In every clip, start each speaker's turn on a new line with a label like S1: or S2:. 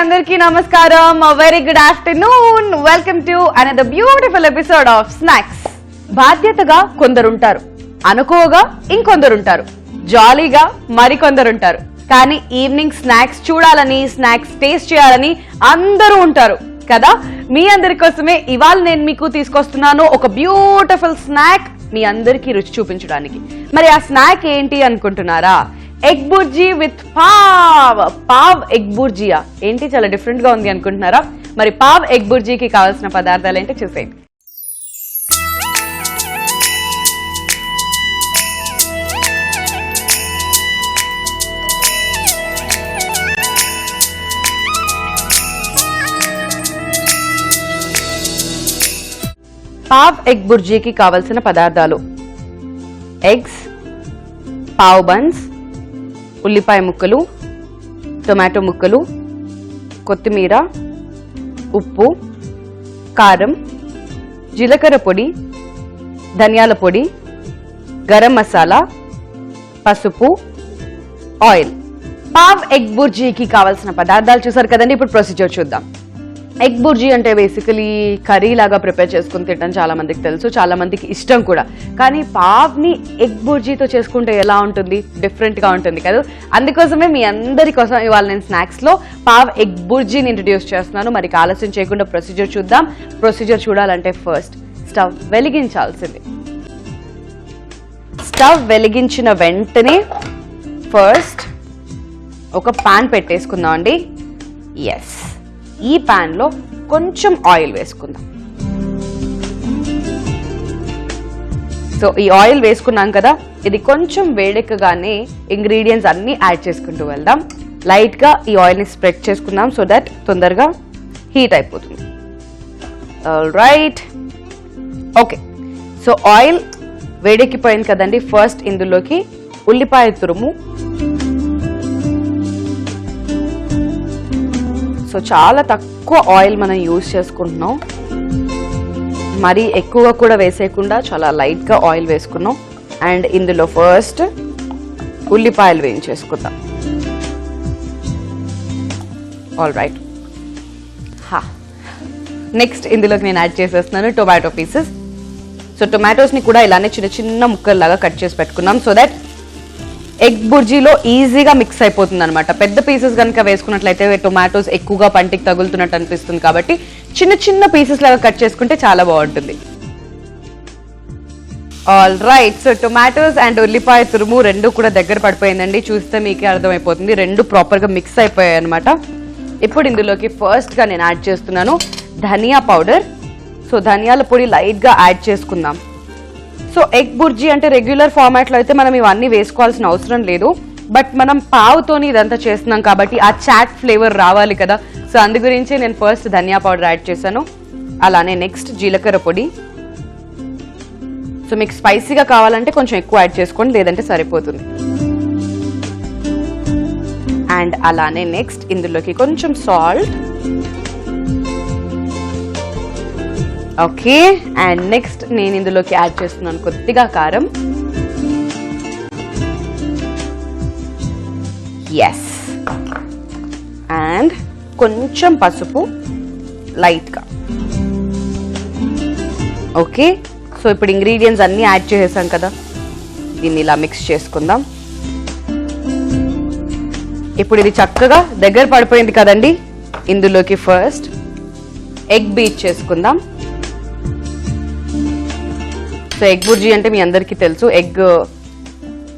S1: అందరికీ నమస్కారం. Very good afternoon. Welcome to another beautiful episode of snacks. బాధ్యతగా కొందరుంటారు, అనుకోగా ఇంకొందరుంటారు, జాలీగా మరికొందరుంటారు. కానీ ఈవినింగ్ స్నాక్స్ చూడాలని, స్నాక్స్ టేస్ట్ చేయాలని అందరూ ఉంటారు కదా. మీ అందరి కోసమే ఇవాళ నేను మీకు తీసుకొస్తున్నాను ఒక బ్యూటిఫుల్ స్నాక్ మీ అందరికీ రుచి చూపించడానికి. మరి ఆ స్నాక్ ఏంటి అనుకుంటున్నారా? Egg bhurji with pav egg బుర్జియా. ఏంటి చాలా డిఫరెంట్ గా ఉంది అనుకుంటున్నారా? మరి పావ్ ఎగ్ బుర్జీకి కావాల్సిన పదార్థాలు ఏంటో చూసేయండి. పావ్ ఎగ్ బుర్జీకి కావలసిన పదార్థాలు: ఎగ్స్, పావ్ బన్స్, ఉల్లిపాయ ముక్కలు, టొమాటో ముక్కలు, కొత్తిమీర, ఉప్పు, కారం, జీలకర్ర పొడి, ధనియాల పొడి, గరం మసాలా, పసుపు, ఆయిల్. పావ్ ఎగ్ బుర్జీకి కావాల్సిన పదార్థాలు చూసారు కదండి. ఇప్పుడు ప్రొసీజర్ చూద్దాం. ఎగ్ బుర్జీ అంటే బేసికలీ కర్రీ లాగా ప్రిపేర్ చేసుకుని తినడం చాలా మందికి తెలుసు, చాలా మందికి ఇష్టం కూడా. కానీ పావ్ని ఎగ్ బుర్జీతో చేసుకుంటే ఎలా ఉంటుంది? డిఫరెంట్ గా ఉంటుంది కదా. అందుకోసమే మీ అందరి కోసం ఇవాళ నేను స్నాక్స్ లో పావ్ ఎగ్ బుర్జీని ఇంట్రడ్యూస్ చేస్తున్నాను. మరి ఆలస్యం చేయకుండా ప్రొసీజర్ చూద్దాం. ప్రొసీజర్ చూడాలంటే ఫస్ట్ స్టవ్ వెలిగించాల్సింది. స్టవ్ వెలిగించిన వెంటనే ఫస్ట్ ఒక పాన్ పెట్టేసుకుందాం అండి. ఎస్, ఈ పాన్ లో కొంచెం ఆయిల్ వేసుకుందాం. సో ఈ ఆయిల్ వేసుకున్నాం కదా, ఇది కొంచెం వేడెక్కగానే ఇంగ్రీడియంట్స్ అన్ని యాడ్ చేసుకుంటూ వెళ్దాం. లైట్ గా ఈ ఆయిల్ ని స్ప్రెడ్ చేసుకుందాం సో దట్ తొందరగా హీట్ అయిపోతుంది. Right, okay. సో ఆయిల్ వేడెక్కిపోయింది కదండి. ఫస్ట్ ఇందులోకి ఉల్లిపాయ తురుము. సో చాలా తక్కువ ఆయిల్ మనం యూజ్ చేసుకుంటున్నాం, మరీ ఎక్కువగా కూడా వేసేయకుండా చాలా లైట్ గా ఆయిల్ వేసుకున్నాం. అండ్ ఇందులో ఫస్ట్ ఉల్లిపాయలు వేయించేసుకుందాం. All right. నెక్స్ట్ ఇందులోకి నేను యాడ్ చేసేస్తున్నాను టొమాటో పీసెస్. సో టొమాటోస్ ని కూడా ఇలానే చిన్న చిన్న ముక్కల్లాగా కట్ చేసి పెట్టుకున్నాం సో దట్ ఎగ్ బుర్జీలో ఈజీగా మిక్స్ అయిపోతుంది అనమాట. పెద్ద పీసెస్ కనుక వేసుకున్నట్లయితే టొమాటోస్ ఎక్కువగా పంటికి తగులుతున్నట్టు అనిపిస్తుంది, కాబట్టి చిన్న చిన్న పీసెస్ లాగా కట్ చేసుకుంటే చాలా బాగుంటుంది. All right. So tomatoes and ఉల్లిపాయ తురుము రెండు కూడా దగ్గర పడిపోయిందండి. చూస్తే మీకే అర్థమైపోతుంది, రెండు ప్రాపర్ గా మిక్స్ అయిపోయాయి అనమాట. ఇప్పుడు ఇందులోకి ఫస్ట్ గా నేను యాడ్ చేస్తున్నాను ధనియా పౌడర్. సో ధనియాల పొడి లైట్ గా యాడ్ చేసుకుందాం. సో ఎగ్ బుర్జీ అంటే రెగ్యులర్ ఫార్మాట్ లో అయితే మనం ఇవన్నీ వేసుకోవాల్సిన అవసరం లేదు, బట్ మనం పావుతోని ఇదంతా చేస్తున్నాం కాబట్టి ఆ చాట్ ఫ్లేవర్ రావాలి కదా. సో అందు గురించి నేను ఫస్ట్ ధనియా పౌడర్ యాడ్ చేశాను. అలానే నెక్స్ట్ జీలకర్ర పొడి. సో మీకు స్పైసీగా కావాలంటే కొంచెం ఎక్కువ యాడ్ చేసుకోండి, లేదంటే సరిపోతుంది. అండ్ అలానే నెక్స్ట్ ఇందులోకి కొంచెం సాల్ట్. ఓకే. అండ్ నెక్స్ట్ నేను ఇందులోకి యాడ్ చేస్తున్నాను కొద్దిగా కారం. ఎస్. అండ్ కొంచెం పసుపు లైట్ గా. ఓకే. సో ఇప్పుడు ఇంగ్రీడియంట్స్ అన్ని యాడ్ చేసేసాం కదా, దీన్ని ఇలా మిక్స్ చేసుకుందాం. ఇప్పుడు ఇది చక్కగా దగ్గర పడిపోయింది కదండి. ఇందులోకి ఫస్ట్ ఎగ్ బీట్ చేసుకుందాం. సో ఎగ్ బుర్జీ అంటే మీ అందరికీ తెలుసు, ఎగ్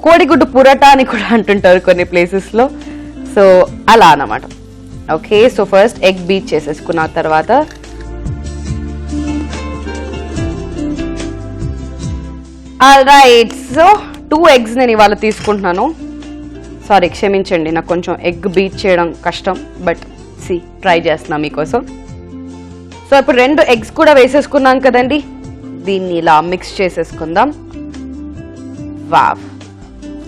S1: కోడిగుడ్డు పురటా అని కూడా అంటుంటారు కొన్ని ప్లేసెస్ లో. సో అలా అన్నమాట. Okay. So first egg beat చేసేసుకున్న తర్వాత ఆల్ రైట్. సో 2 eggs నేను ఇవాళ తీసుకుంటున్నాను. సారీ, క్షమించండి, నాకు కొంచెం ఎగ్ బీట్ చేయడం కష్టం, బట్ ట్రై చేస్తున్నా మీకోసం. సో ఇప్పుడు 2 eggs కూడా వేసేసుకున్నాం కదండి, దీన్ని ఇలా మిక్స్ చేసేసుకుందాం. వావ్.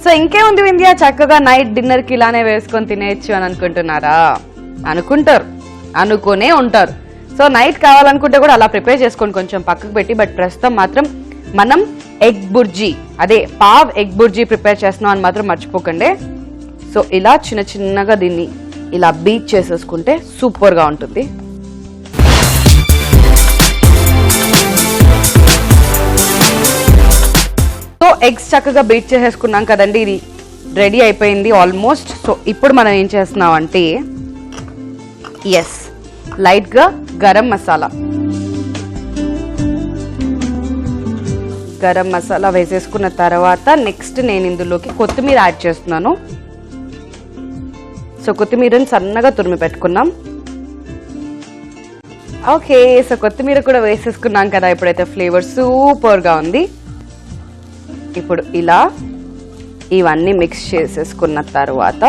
S1: సో ఇంకేముంది వింధ్యా, చక్కగా నైట్ డిన్నర్ కి ఇలానే వేసుకొని తినేయచ్చు అని అనుకుంటున్నారా? అనుకుంటారు, అనుకునే ఉంటారు. సో నైట్ కావాలనుకుంటే కూడా అలా ప్రిపేర్ చేసుకోండి, కొంచెం పక్కకు పెట్టి. బట్ ప్రస్తుతం మాత్రం మనం ఎగ్ బుర్జీ, అదే పావ్ ఎగ్ బుర్జీ ప్రిపేర్ చేస్తున్నాం అని మాత్రం మర్చిపోకండి. సో ఇలా చిన్న చిన్నగా దీన్ని ఇలా బీట్ చేసేసుకుంటే సూపర్గా ఉంటుంది. సో ఎగ్స్ చక్కగా బీట్ చేసేసుకున్నాం కదండి, ఇది రెడీ అయిపోయింది ఆల్మోస్ట్. సో ఇప్పుడు మనం ఏం చేస్తున్నాం అంటే లైట్గా గరం మసాలా వేసేసుకున్న తర్వాత నెక్స్ట్ నేను ఇందులోకి కొత్తిమీర యాడ్ చేస్తున్నాను. సో కొత్తిమీరని సన్నగా తురిమి పెట్టుకున్నాం. ఓకే, సో కొత్తిమీర కూడా వేసేసుకున్నాం కదా, ఇప్పుడైతే ఫ్లేవర్ సూపర్గా ఉంది. ఇప్పుడు ఇలా ఇవన్నీ మిక్స్ చేసేసుకున్న తర్వాత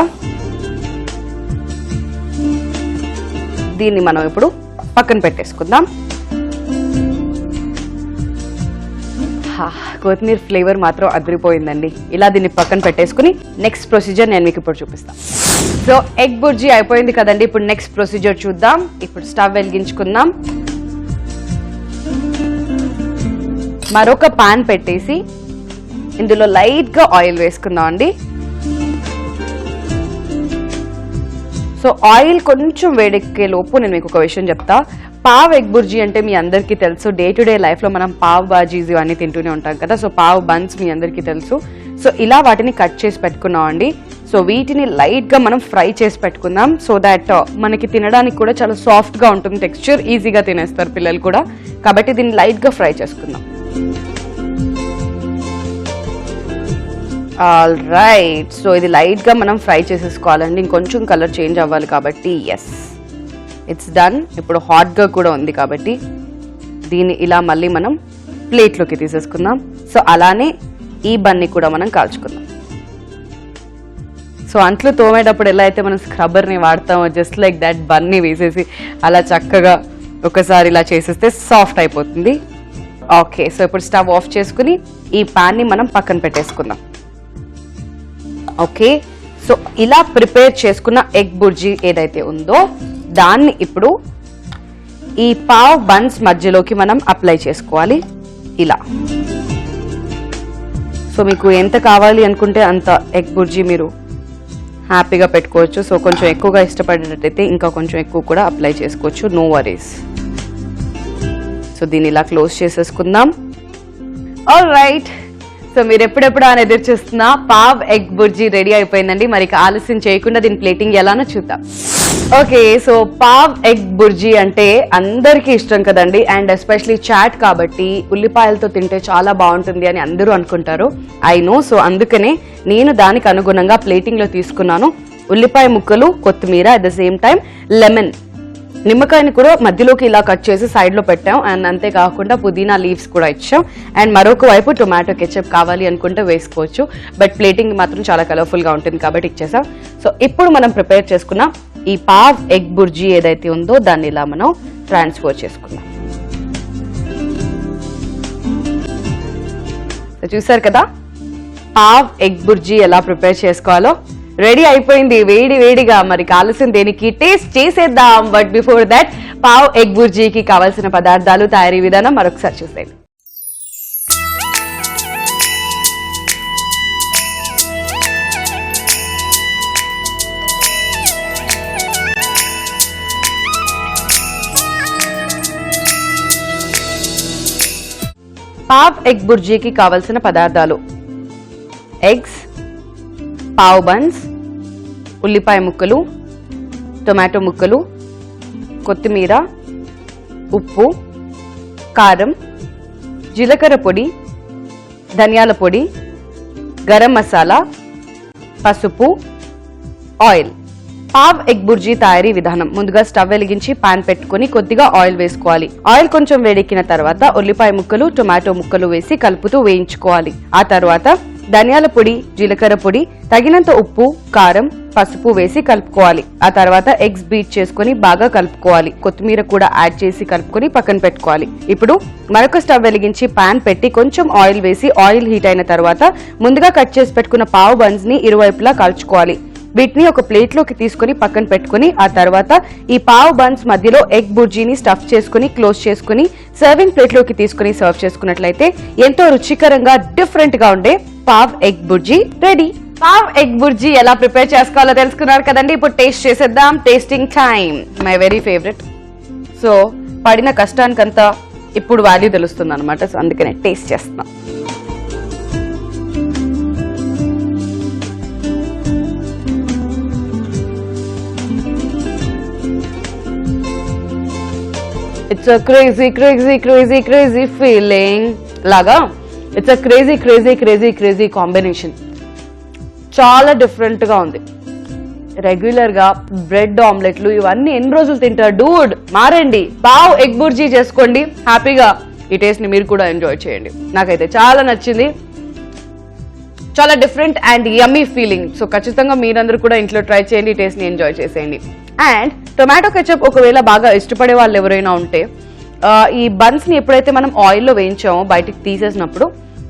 S1: దీన్ని మనం ఇప్పుడు పక్కన పెట్టేసుకుందాం. కొత్తిమీర ఫ్లేవర్ మాత్రం అదిరిపోయిందండి. ఇలా దీన్ని పక్కన పెట్టేసుకుని నెక్స్ట్ ప్రొసీజర్ నేను మీకు ఇప్పుడు చూపిస్తాను. సో ఎగ్ బుర్జీ అయిపోయింది కదండి, ఇప్పుడు నెక్స్ట్ ప్రొసీజర్ చూద్దాం. ఇప్పుడు స్టవ్ వెలిగించుకుందాం. మరొక పాన్ పెట్టేసి ఇందులో లైట్గా ఆయిల్ వేసుకుందాం అండి. సో ఆయిల్ కొంచెం వేడెక్కే లోపు నేను మీకు ఒక విషయం చెప్తా. పావ్ ఎగ్ బుర్జీ అంటే మీ అందరికీ తెలుసు, డే టు డే లైఫ్లో మనం పావ్ బాజీస్ ఇవన్నీ తింటూనే ఉంటాం కదా. సో పావ్ బన్స్ మీ అందరికీ తెలుసు. సో ఇలా వాటిని కట్ చేసి పెట్టుకున్నాం అండి. సో వీటిని లైట్గా మనం ఫ్రై చేసి పెట్టుకుందాం. సో దాట్ మనకి తినడానికి కూడా చాలా సాఫ్ట్గా ఉంటుంది టెక్స్చర్, ఈజీగా తినేస్తారు పిల్లలు కూడా. కాబట్టి దీన్ని లైట్గా ఫ్రై చేసుకుందాం. ఆల్ రైట్, సో ఇది లైట్గా మనం ఫ్రై చేసేసుకోవాలండి, ఇంకొంచెం కలర్ చేంజ్ అవ్వాలి కాబట్టి. It's done. ఇప్పుడు హాట్గా కూడా ఉంది కాబట్టి దీన్ని ఇలా మళ్ళీ మనం ప్లేట్లోకి తీసేసుకుందాం. సో అలానే ఈ బన్ని కూడా మనం కాల్చుకుందాం. సో అంట్లు తోమేటప్పుడు ఎలా అయితే మనం స్క్రబ్బర్ని వాడతామో జస్ట్ లైక్ దట్ బన్ని వేసేసి అలా చక్కగా ఒకసారి ఇలా చేసేస్తే సాఫ్ట్ అయిపోతుంది. ఓకే, సో ఇప్పుడు స్టవ్ ఆఫ్ చేసుకుని ఈ పాన్ని మనం పక్కన పెట్టేసుకుందాం. ఓకే, సో ఇలా ప్రిపేర్ చేసుకున్న ఎగ్ బుర్జీ ఏదైతే ఉందో దాన్ని ఇప్పుడు ఈ పావ్ బన్స్ మధ్యలోకి మనం అప్లై చేసుకోవాలి ఇలా. సో మీకు ఎంత కావాలి అనుకుంటే అంత ఎగ్ బుర్జీ మీరు హ్యాపీగా పెట్టుకోవచ్చు. సో కొంచెం ఎక్కువగా ఇష్టపడేటట్టయితే ఇంకా కొంచెం ఎక్కువ కూడా అప్లై చేసుకోవచ్చు, నో వరీస్. సో దీన్ని ఇలా క్లోజ్ చేసేసుకుందాం. ఆల్ రైట్, సో మీరు ఎప్పుడెప్పుడు అని ఎదురు చూస్తున్నా పావ్ ఎగ్ బుర్జీ రెడీ అయిపోయిందండి. మరి ఆలస్యం చేయకుండా దీని ప్లేటింగ్ ఎలానో చూద్దాం. Okay, so pav egg bhurji అంటే అందరికీ ఇష్టం కదండి, అండ్ ఎస్పెషలీ చాట్ కాబట్టి ఉల్లిపాయలతో తింటే చాలా బాగుంటుంది అని అందరూ అనుకుంటారు. I know. సో అందుకనే నేను దానికి అనుగుణంగా ప్లేటింగ్లో తీసుకున్నాను ఉల్లిపాయ ముక్కలు, కొత్తిమీర, at the same time lemon, నిమ్మకాయని కూడా మధ్యలోకి ఇలా కట్ చేసి సైడ్ లో పెట్టాం. అండ్ అంతేకాకుండా పుదీనా లీవ్స్ కూడా ఇచ్చాం. అండ్ మరొక వైపు టొమాటో కెచప్ కావాలి అనుకుంటే వేసుకోవచ్చు, బట్ ప్లేటింగ్ మాత్రం చాలా కలర్ఫుల్ గా ఉంటుంది కాబట్టి ఇచ్చేసాం. సో ఇప్పుడు మనం ప్రిపేర్ చేసుకున్న ఈ పావ్ ఎగ్ బుర్జీ ఏదైతే ఉందో దాన్ని ఇలా మనం ట్రాన్స్ఫర్ చేసుకుందాం. చూసారు కదా పావ్ ఎగ్ బుర్జీ ఎలా ప్రిపేర్ చేసుకోవాలో. రెడీ అయిపోయింది వేడి వేడిగా. మరి ఆలస్యం దేనికి, టేస్ట్ చేసేద్దాం. But before that pav egg బుర్జీకి కావాల్సిన పదార్థాలు, తయారీ విధానం మరొకసారి చూసేయండి. పావ్ ఎగ్ బుర్జీకి కావాల్సిన పదార్థాలు: ఎగ్స్, పావ్ బన్స్, ఉల్లిపాయ ముక్కలు, టొమాటో ముక్కలు, కొత్తిమీర, ఉప్పు, కారం, జీలకర్ర పొడి, ధనియాల పొడి, గరం మసాలా, పసుపు, ఆయిల్. పావ్ ఎగ్ బుర్జీ తయారీ విధానం: ముందుగా స్టవ్ వెలిగించి పాన్ పెట్టుకుని కొద్దిగా ఆయిల్ వేసుకోవాలి. ఆయిల్ కొంచెం వేడెక్కిన తర్వాత ఉల్లిపాయ ముక్కలు, టొమాటో ముక్కలు వేసి కలుపుతూ వేయించుకోవాలి. ఆ తర్వాత ధనియాల పొడి, జీలకర్ర పొడి, తగినంత ఉప్పు, కారం, పసుపు వేసి కలుపుకోవాలి. ఆ తర్వాత ఎగ్స్ బీట్ చేసుకుని బాగా కలుపుకోవాలి. కొత్తిమీర కూడా యాడ్ చేసి కలుపుకొని పక్కన పెట్టుకోవాలి. ఇప్పుడు మరొక స్టవ్ వెలిగించి పాన్ పెట్టి కొంచెం ఆయిల్ వేసి ఆయిల్ హీట్ అయిన తర్వాత ముందుగా కట్ చేసి పెట్టుకున్న పావ్ బన్స్ ని ఇరువైపులా కాల్చుకోవాలి. వీటిని ఒక ప్లేట్ లోకి తీసుకుని పక్కన పెట్టుకుని ఆ తర్వాత ఈ పావ్ బన్స్ మధ్యలో ఎగ్ బుర్జీని స్టఫ్ చేసుకుని క్లోజ్ చేసుకుని సర్వింగ్ ప్లేట్ లోకి తీసుకుని సర్వ్ చేసుకున్నట్లయితే ఎంతో రుచికరంగా డిఫరెంట్ గా ఉండే pav egg bhurji ready. Pav egg bhurji ఎలా ప్రిపేర్ చేసుకోవాలో తెలుసుకున్నారు కదండి. ఇప్పుడు టేస్ట్ చేసేద్దాం. Tasting time, my very favourite. So పడిన కష్టానికంతా ఇప్పుడు వాల్యూ తెలుస్తుంది అనమాట. సో అందుకనే టేస్ట్ చేస్తున్నాం. It's a crazy, crazy, crazy, crazy feeling. లాగా it's a crazy crazy crazy crazy combination. చాలా డిఫరెంట్ గా ఉంది. రెగ్యులర్ గా బ్రెడ్ ఆమ్లెట్లు ఇవన్నీ ఎన్ని రోజులు తింటారు డూడ్? మారండి, పావ్ ఎగ్ బుర్జీ చేసుకోండి. హ్యాపీగా ఈ టేస్ట్ ని మీరు కూడా ఎంజాయ్ చేయండి. నాకైతే చాలా నచ్చింది. చాలా different and yummy feeling. So ఖచ్చితంగా మీరందరూ కూడా ఇంట్లో ట్రై చేయండి, ఈ టేస్ట్ ని ఎంజాయ్ చేసేయండి. అండ్ టొమాటో కెచప్ ఒకవేళ బాగా ఇష్టపడే వాళ్ళు ఎవరైనా ఉంటే ఈ బన్స్ ని ఎప్పుడైతే మనం ఆయిల్లో వేయించామో బయటికి తీసేసినప్పుడు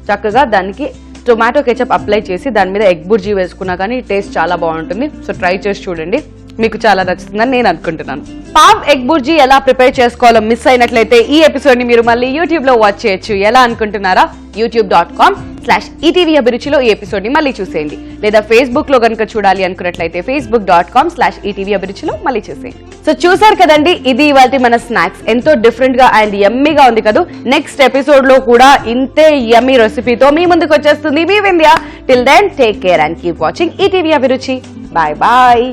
S1: చక్కగా దానికి టొమాటో కెచప్ అప్లై చేసి దాని మీద ఎగ్ బుర్జీ వేసుకున్నా కానీ టేస్ట్ చాలా బాగుంటుంది. సో ట్రై చేసి చూడండి, మీకు చాలా నచ్చుతుందని నేను అనుకుంటున్నాను. పావ్ ఎగ్ బుర్జీ ఎలా ప్రిపేర్ చేసుకోవాలో మిస్ అయినట్లయితే ఈ ఎపిసోడ్ ని మీరు మళ్ళీ యూట్యూబ్ లో వాచ్ చేయొచ్చు. ఎలా అనుకుంటున్నారా? youtube.com/ETV అభిరుచిలో ఈ ఎపిసోడ్ ని మళ్ళీ చూసేయండి. లేదా ఫేస్బుక్ లో కనుక చూడాలి అనుకున్నట్లయితే facebook.com/ETV అభిరుచిలో మళ్ళీ చూసేయండి. సో చూసారు కదండి, ఇది ఇవాళ మన స్నాక్స్. ఎంతో డిఫరెంట్ గా అండ్ యమ్మీగా ఉంది కదా. నెక్స్ట్ ఎపిసోడ్ లో కూడా ఇంతే యమ్మీ రెసిపీతో మీ ముందుకు వచ్చేస్తుంది మీ Vindhya. Till then take care and keep watching ETV Abhiruchi. Bye bye.